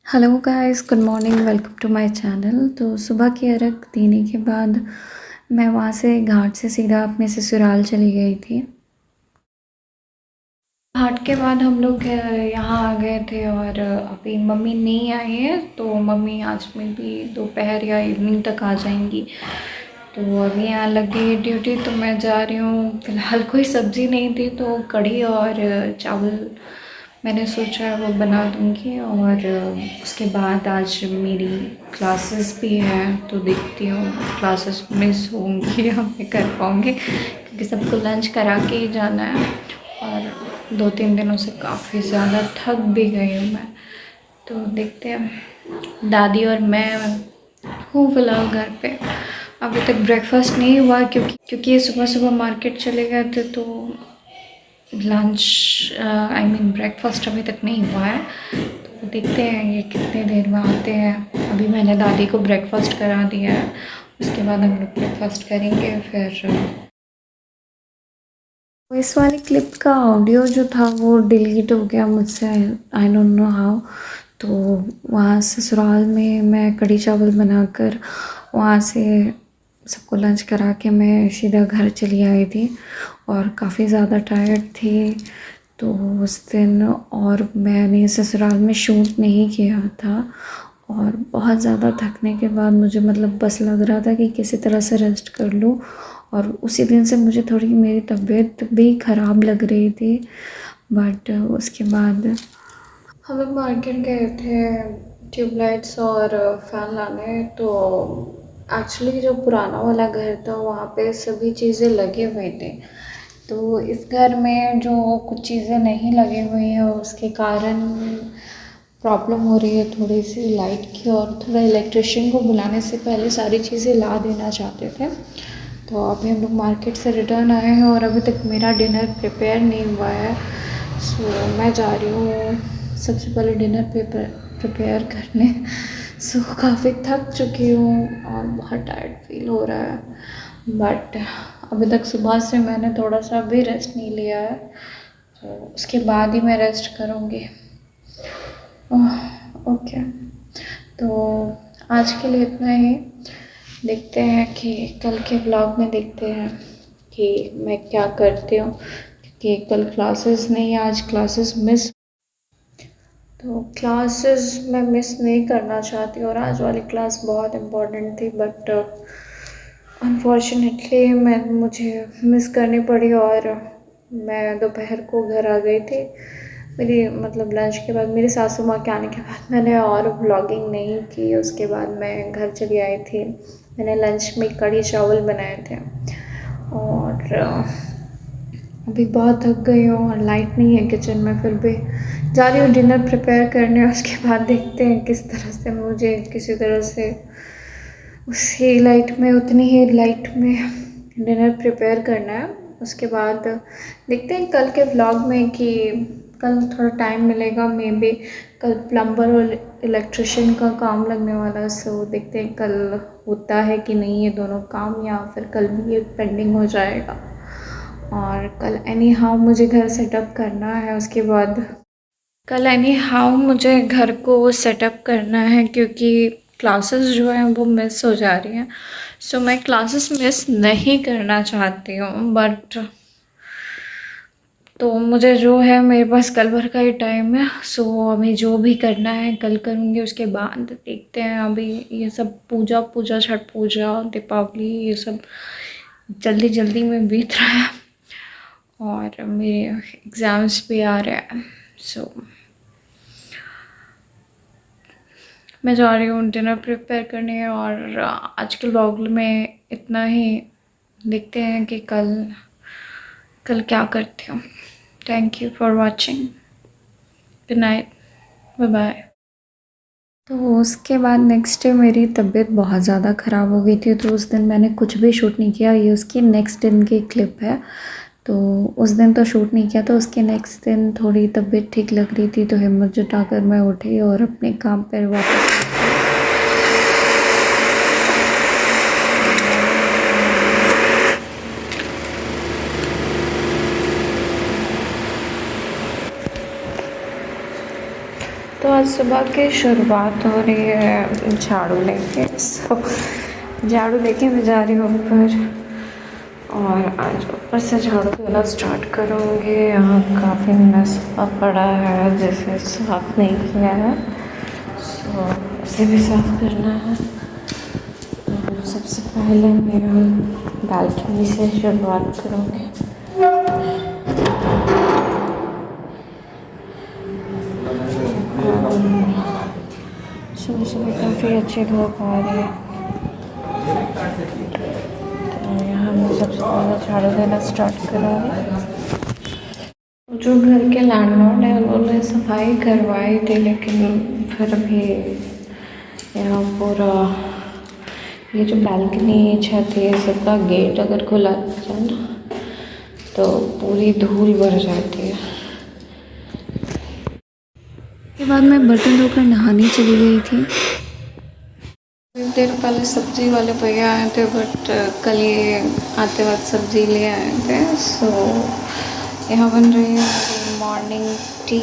Hello guys, good morning, welcome to my channel. तो सुबह की अर्घ देने के बाद मैं वहाँ से घाट से सीधा अपने ससुराल चली गई थी। घाट के बाद हम लोग यहाँ आ गए थे और अभी मम्मी नहीं आई है, तो मम्मी आज में भी दोपहर या इवनिंग तक आ जाएंगी। तो अभी यहाँ लग गई ड्यूटी, तो मैं जा रही हूँ। फ़िलहाल कोई सब्ज़ी नहीं थी, तो कढ़ी और चावल मैंने सोचा है वो बना दूँगी। और उसके बाद आज मेरी क्लासेस भी हैं, तो देखती हूँ क्लासेस मिस होंगी या मैं कर पाऊँगी, क्योंकि सबको लंच करा के ही जाना है। और 2-3 दिनों से काफ़ी ज़्यादा थक भी गई हूँ मैं। तो देखते हैं। दादी और मैं हूँ फ़िलहाल घर पे। अभी तक ब्रेकफास्ट नहीं हुआ, क्योंकि ये सुबह सुबह मार्केट चले गए थे, तो लंच आई मीन ब्रेकफास्ट अभी तक नहीं हुआ है। तो देखते हैं ये कितने देर में आते हैं। अभी मैंने दादी को ब्रेकफास्ट करा दिया है, उसके बाद हम लोग ब्रेकफास्ट करेंगे। फिर इस वाली क्लिप का ऑडियो जो था वो डिलीट हो गया मुझसे, आई डोंट नो हाउ। तो वहाँ ससुराल में मैं कढ़ी चावल बनाकर वहाँ से सबको लंच करा के मैं सीधा घर चली आई थी, और काफ़ी ज़्यादा टायर्ड थी। तो उस दिन और मैंने ससुराल में शूट नहीं किया था, और बहुत ज़्यादा थकने के बाद मुझे बस लग रहा था कि किसी तरह से रेस्ट कर लूँ। और उसी दिन से मुझे थोड़ी मेरी तबीयत भी ख़राब लग रही थी। बट उसके बाद हम लोग मार्केट गए थे ट्यूबलाइट्स और फ़ैन लाने। तो एक्चुअली जो पुराना वाला घर था वहाँ पे सभी चीज़ें लगे हुए थे। तो इस घर में जो कुछ चीज़ें नहीं लगी हुई हैं, उसके कारण प्रॉब्लम हो रही है थोड़ी सी लाइट की। और थोड़ा इलेक्ट्रिशियन को बुलाने से पहले सारी चीज़ें ला देना चाहते थे। तो अभी हम लोग मार्केट से रिटर्न आए हैं और अभी तक मेरा डिनर प्रिपेयर नहीं हुआ है। सो मैं जा रही हूँ सबसे पहले डिनर प्रिपेयर करने। सो काफ़ी थक चुकी हूँ और बहुत टायर्ड फील हो रहा है। बट अभी तक सुबह से मैंने थोड़ा सा भी रेस्ट नहीं लिया है, तो उसके बाद ही मैं रेस्ट करूँगी। ओके, तो आज के लिए इतना ही। देखते हैं कि कल के ब्लॉग में देखते हैं कि मैं क्या करती हूँ, क्योंकि कल क्लासेस नहीं, आज क्लासेस मिस। तो क्लासेस मैं मिस नहीं करना चाहती, और आज वाली क्लास बहुत इम्पोर्टेंट थी, बट अनफॉर्चुनेटली मुझे मिस करनी पड़ी। और मैं दोपहर को घर आ गई थी। मेरी लंच के बाद मेरी सासू माँ के आने के बाद मैंने और व्लॉगिंग नहीं की। उसके बाद मैं घर चली आई थी। मैंने लंच में कढ़ी चावल बनाए थे, और अभी बहुत थक गई हूँ और लाइट नहीं है किचन में। फिर भी जा रही हूँ डिनर प्रिपेयर करने। उसके बाद देखते हैं किस तरह से मुझे किसी तरह से उसी लाइट में, उतनी ही लाइट में डिनर प्रिपेयर करना है। उसके बाद देखते हैं कल के व्लॉग में कि कल थोड़ा टाइम मिलेगा, मे बी कल प्लम्बर और इलेक्ट्रिशियन का काम लगने वाला है। सो देखते हैं कल होता है कि नहीं ये दोनों काम, या फिर कल भी ये पेंडिंग हो जाएगा। और कल एनी हाउ मुझे घर सेटअप करना है। उसके बाद कल एनी हाउ मुझे घर को सेटअप करना है, क्योंकि क्लासेस जो हैं वो मिस हो जा रही हैं। सो मैं क्लासेस मिस नहीं करना चाहती हूँ, बट तो मुझे जो है मेरे पास कल भर का ही टाइम है। सो अभी जो भी करना है कल करूँगी। उसके बाद देखते हैं। अभी ये सब पूजा छठ पूजा दीपावली ये सब जल्दी जल्दी में बीत रहा है, और मेरे एग्ज़ाम्स भी आ रहे हैं। सो मैं जा रही हूँ डिनर प्रिपेयर करने, और आज के व्लॉग में इतना ही। देखते हैं कि कल कल क्या करती हूँ। Thank you for watching. Good night, bye bye. तो उसके बाद नेक्स्ट डे मेरी तबीयत बहुत ज़्यादा ख़राब हो गई थी, तो उस दिन मैंने कुछ भी शूट नहीं किया। ये उसकी नेक्स्ट दिन की क्लिप है। तो उस दिन तो शूट नहीं किया, तो उसके नेक्स्ट दिन थोड़ी तबीयत ठीक लग रही थी, तो हिम्मत जुटाकर मैं उठी और अपने काम पर वापस। तो आज सुबह की शुरुआत हो रही है झाड़ू लेके। झाड़ू लेके मैं जा रही हूँ ऊपर और आज ऊपर से झाड़ू देना स्टार्ट करूँगी। यहाँ काफ़ी मैस पड़ा है जिसे साफ नहीं किया है, सो उसे भी साफ करना है। तो सबसे पहले मैं बालकनी से शुरुआत करूँगी। सुबह सुबह काफ़ी अच्छी धूप आ रही है, तो यहाँ मैं सबसे पहले झाड़ू देना स्टार्ट करूँगी। जो घर के लैंडलॉर्ड है उन्होंने सफाई करवाई थी, लेकिन फिर भी यहाँ पूरा ये जो बालकनी छत है सबका गेट अगर खुला रहता है ना तो पूरी धूल भर जाती है। के बाद मैं बर्तन धोकर नहाने चली गई थी। कुछ देर पहले सब्ज़ी वाले भैया आए थे, बट कल ये आते वक्त सब्ज़ी ले आए थे। सो यहाँ बन रही है मॉर्निंग टी।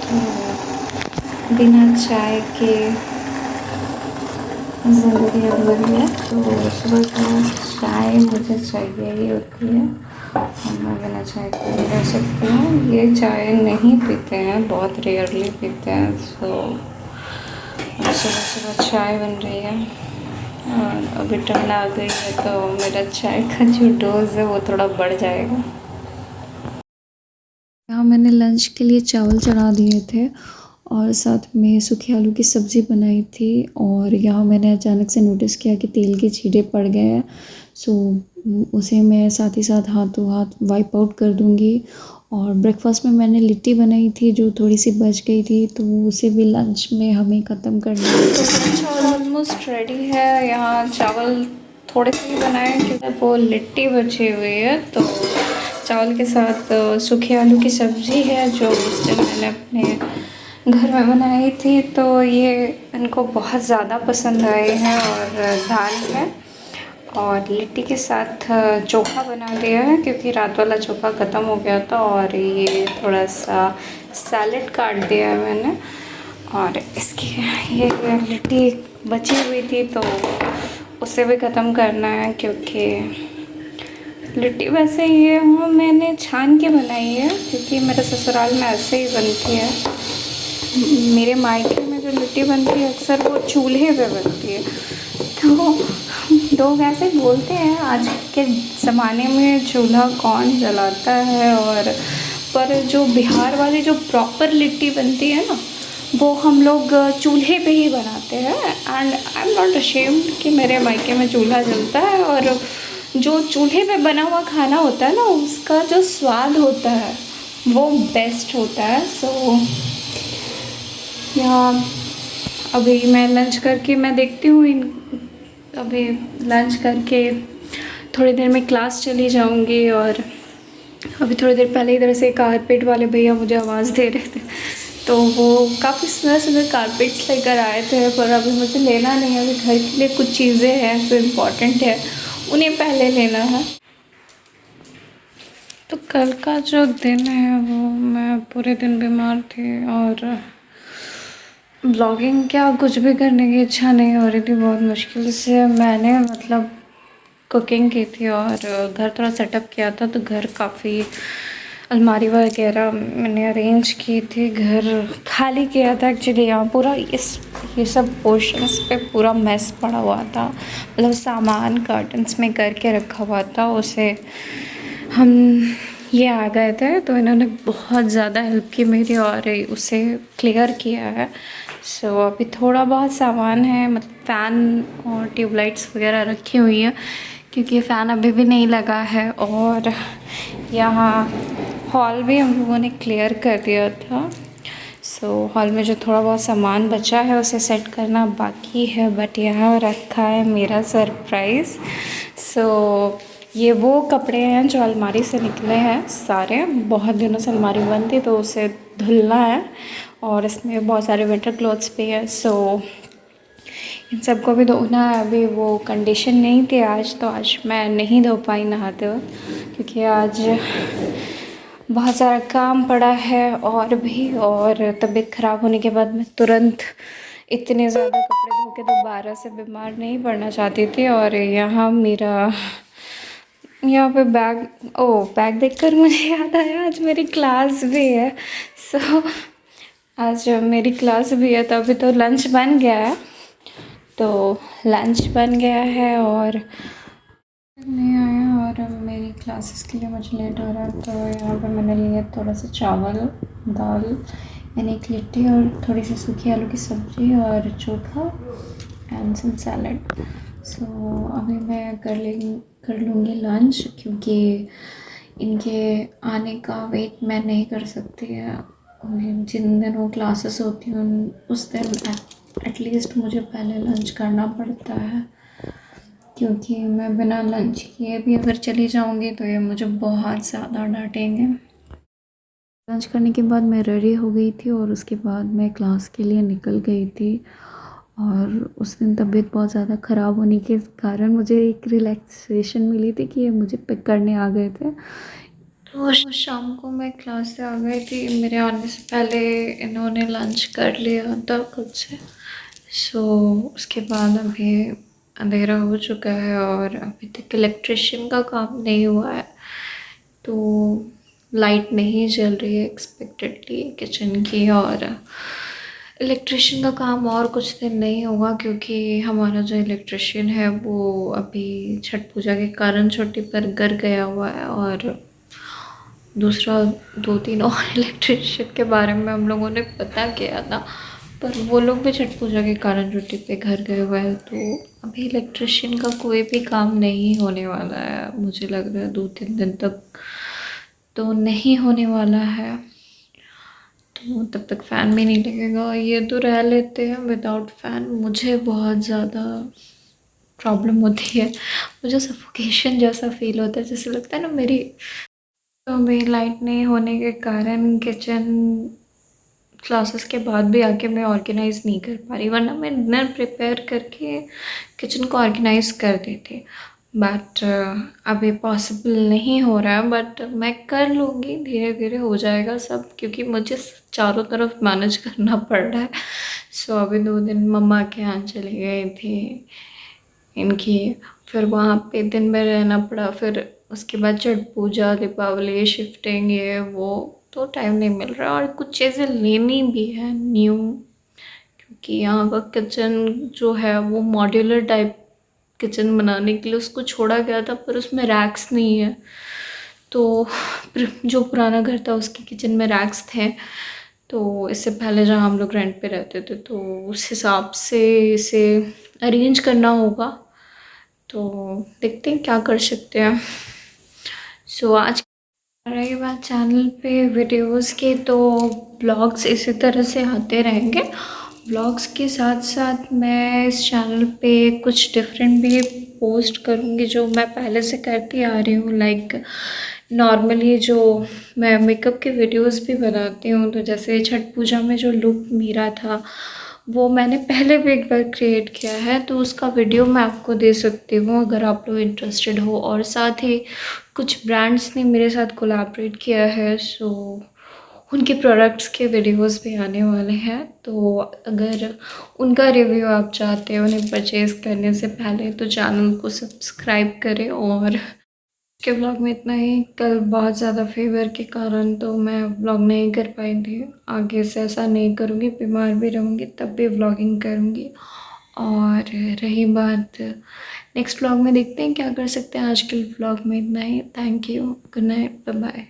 तो बिना चाय के ज़िंदगी अधूरी है, तो सुबह सुबह चाय मुझे चाहिए ही होती है और मैं बिना चाय के नहीं रह सकती हूँ। ये चाय नहीं पीते हैं, बहुत रेयरली पीते हैं। सो सुबह सुबह चाय बन रही है और अभी ठंड आ गई है तो मेरा चाय का जो डोज है वो थोड़ा बढ़ जाएगा। यहाँ मैंने लंच के लिए चावल चढ़ा दिए थे और साथ में सूखे आलू की सब्ज़ी बनाई थी। और यहाँ मैंने अचानक से नोटिस किया कि तेल के छींटे पड़ गए हैं, सो उसे मैं साथ ही साथ हाथों हाथ वाइप आउट कर दूँगी। और ब्रेकफास्ट में मैंने लिट्टी बनाई थी जो थोड़ी सी बच गई थी, तो उसे भी लंच में हमें ख़त्म करना है। तो लंच ऑलमोस्ट रेडी है। यहाँ चावल थोड़े से ही बनाए क्योंकि वो लिट्टी बची हुई है, तो चावल के साथ सूखे आलू की सब्ज़ी है जो उस दिन मैंने अपने घर में बनाई थी, तो ये इनको बहुत ज़्यादा पसंद आए हैं। और दाल है और लिट्टी के साथ चोखा बना दिया है क्योंकि रात वाला चोखा ख़त्म हो गया था। और ये थोड़ा सा सैलेड काट दिया है मैंने। और इसकी ये लिट्टी बची हुई थी तो उसे भी ख़त्म करना है, क्योंकि लिट्टी वैसे ये मैंने छान के बनाई है क्योंकि मेरे ससुराल में ऐसे ही बनती है। मेरे मायके में जो लिट्टी बनती है अक्सर वो चूल्हे पे बनती है, तो लोग ऐसे बोलते हैं आज के ज़माने में चूल्हा कौन जलाता है। और पर जो बिहार वाली जो प्रॉपर लिट्टी बनती है ना वो हम लोग चूल्हे पे ही बनाते हैं। And I am not ashamed कि मेरे मायके में चूल्हा जलता है, और जो चूल्हे पे बना हुआ खाना होता है ना उसका जो स्वाद होता है वो बेस्ट होता है। सो यहाँ अभी मैं लंच करके मैं देखती हूँ अभी लंच करके थोड़ी देर में क्लास चली जाऊँगी। और अभी थोड़ी देर पहले इधर से कारपेट वाले भैया मुझे आवाज़ दे रहे थे, तो वो काफ़ी सुंदर सुंदर कारपेट्स लेकर आए थे, पर अभी मुझे लेना नहीं है। अभी घर के लिए कुछ चीज़ें हैं जो इम्पोर्टेंट है उन्हें पहले लेना है। तो कल का जो दिन है वो मैं पूरे दिन बीमार थी और ब्लॉगिंग क्या कुछ भी करने की इच्छा नहीं हो रही थी। बहुत मुश्किल से मैंने मतलब कुकिंग की थी और घर थोड़ा सेटअप किया था, तो घर काफ़ी अलमारी वगैरह मैंने अरेंज की थी, घर खाली किया था एक्चुअली। यहाँ पूरा ये सब पोर्शंस पे पूरा मेस पड़ा हुआ था, मतलब सामान कर्टन्स में करके रखा हुआ था। उसे हम ये आ गए थे तो इन्होंने बहुत ज़्यादा हेल्प की मेरी और उसे क्लियर किया है। सो अभी थोड़ा बहुत सामान है, मतलब फ़ैन और ट्यूबलाइट्स वगैरह रखी हुई है क्योंकि फ़ैन अभी भी नहीं लगा है। और यहाँ हॉल भी हम लोगों ने क्लियर कर दिया था। सो हॉल में जो थोड़ा बहुत सामान बचा है उसे सेट करना बाकी है, बट यहाँ रखा है मेरा सरप्राइज़। सो ये वो कपड़े हैं जो अलमारी से निकले हैं सारे, बहुत दिनों से अलमारी बंद थी तो उसे धुलना है और इसमें बहुत सारे विंटर क्लॉथ्स भी है। सो इन सबको भी धोना है। अभी वो कंडीशन नहीं थी आज, तो आज मैं नहीं धो पाई नहाते वक्त, क्योंकि आज बहुत सारा काम पड़ा है और तबीयत ख़राब होने के बाद मैं तुरंत इतने ज़्यादा कपड़े धो के दोबारा से बीमार नहीं पड़ना चाहती थी। और यहाँ पे बैग देखकर मुझे याद आया आज मेरी क्लास भी है। सो आज मेरी क्लास भी है, तो अभी तो लंच बन गया है। और नहीं आया और मेरी क्लासेस के लिए मुझे लेट हो रहा है, तो यहाँ पे मैंने लिया थोड़ा सा चावल, दाल यानी एक लिट्टी और थोड़ी सी सूखी आलू की सब्ज़ी और चोखा एंड सम सैलड। सो अभी मैं कर लूँगी लंच, क्योंकि इनके आने का वेट मैं नहीं कर सकती है। जिन दिनों क्लासेस होती हैं उस दिन एटलीस्ट मुझे पहले लंच करना पड़ता है, क्योंकि मैं बिना लंच किए भी अगर चली जाऊंगी तो ये मुझे बहुत ज़्यादा डांटेंगे। लंच करने के बाद मैं रेडी हो गई थी और उसके बाद मैं क्लास के लिए निकल गई थी। और उस दिन तबीयत बहुत ज़्यादा ख़राब होने के कारण मुझे एक रिलैक्सेशन मिली थी कि ये मुझे पिक करने आ गए थे। तो शाम को मैं क्लास से आ गई थी, मेरे आने से पहले इन्होंने लंच कर लिया था खुद से। सो उसके बाद अभी अंधेरा हो चुका है और अभी तक इलेक्ट्रिशियन का काम नहीं हुआ है, तो लाइट नहीं जल रही है एक्सपेक्टेडली किचन की। और इलेक्ट्रिशियन का काम और कुछ दिन नहीं होगा, क्योंकि हमारा जो इलेक्ट्रिशियन है वो अभी छठ पूजा के कारण छुट्टी पर घर गया हुआ है। और दूसरा 2-3 और इलेक्ट्रिशियन के बारे में हम लोगों ने पता किया था, पर वो लोग भी छठ पूजा के कारण छुट्टी पे घर गए हुए हैं। तो अभी इलेक्ट्रिशियन का कोई भी काम नहीं होने वाला है, मुझे लग रहा है 2-3 दिन तक तो नहीं होने वाला है। तो तब तक फ़ैन भी नहीं लगेगा। ये तो रह लेते हैं विदाउट फ़ैन, मुझे बहुत ज़्यादा प्रॉब्लम होती है, मुझे सफोकेशन जैसा फील होता है, जैसे लगता है ना मेरी। तो अभी लाइट नहीं होने के कारण किचन क्लासेस के बाद भी आके मैं ऑर्गेनाइज़ नहीं कर पा रही, वरना मैं डिनर प्रिपेयर करके किचन को ऑर्गेनाइज़ कर देती। बट अभी पॉसिबल नहीं हो रहा है, बट मैं कर लूँगी, धीरे धीरे हो जाएगा सब, क्योंकि मुझे चारों तरफ मैनेज करना पड़ रहा है। सो अभी 2 दिन मम्मा के यहाँ चली गई थी इनकी, फिर वहाँ पे दिन भर रहना पड़ा, फिर उसके बाद छठ पूजा, दीपावली, शिफ्टिंग, ये वो, तो टाइम नहीं मिल रहा। और कुछ चीज़ें लेनी भी है न्यू, क्योंकि यहाँ का किचन जो है वो मॉड्यूलर टाइप किचन बनाने के लिए उसको छोड़ा गया था, पर उसमें रैक्स नहीं है। तो जो पुराना घर था उसके किचन में रैक्स थे, तो इससे पहले जहाँ हम लोग रेंट पे रहते थे, तो उस हिसाब से इसे अरेंज करना होगा। तो देखते हैं क्या कर सकते हैं। सो आज रही बात चैनल पे वीडियोस की, तो ब्लॉग्स इसी तरह से आते रहेंगे। ब्लॉग्स के साथ साथ मैं इस चैनल पे कुछ डिफरेंट भी पोस्ट करूँगी जो मैं पहले से करती आ रही हूँ। लाइक नॉर्मली जो मैं मेकअप के वीडियोस भी बनाती हूँ, तो जैसे छठ पूजा में जो लुक मेरा था वो मैंने पहले भी एक बार क्रिएट किया है, तो उसका वीडियो मैं आपको दे सकती हूँ अगर आप लोग इंटरेस्टेड हो। और साथ ही कुछ ब्रांड्स ने मेरे साथ कोलैबोरेट किया है, सो उनके प्रोडक्ट्स के वीडियोस भी आने वाले हैं। तो अगर उनका रिव्यू आप चाहते हो उन्हें परचेज़ करने से पहले, तो चैनल को सब्सक्राइब करें। और के ब्लॉग में इतना ही। कल बहुत ज़्यादा फीवर के कारण तो मैं ब्लॉग नहीं कर पाई थी, आगे से ऐसा नहीं करूँगी, बीमार भी रहूँगी तब भी व्लॉगिंग करूँगी। और रही बात नेक्स्ट ब्लॉग में, देखते हैं क्या कर सकते हैं। आज के ब्लॉग में इतना ही। Thank you, good night, bye bye.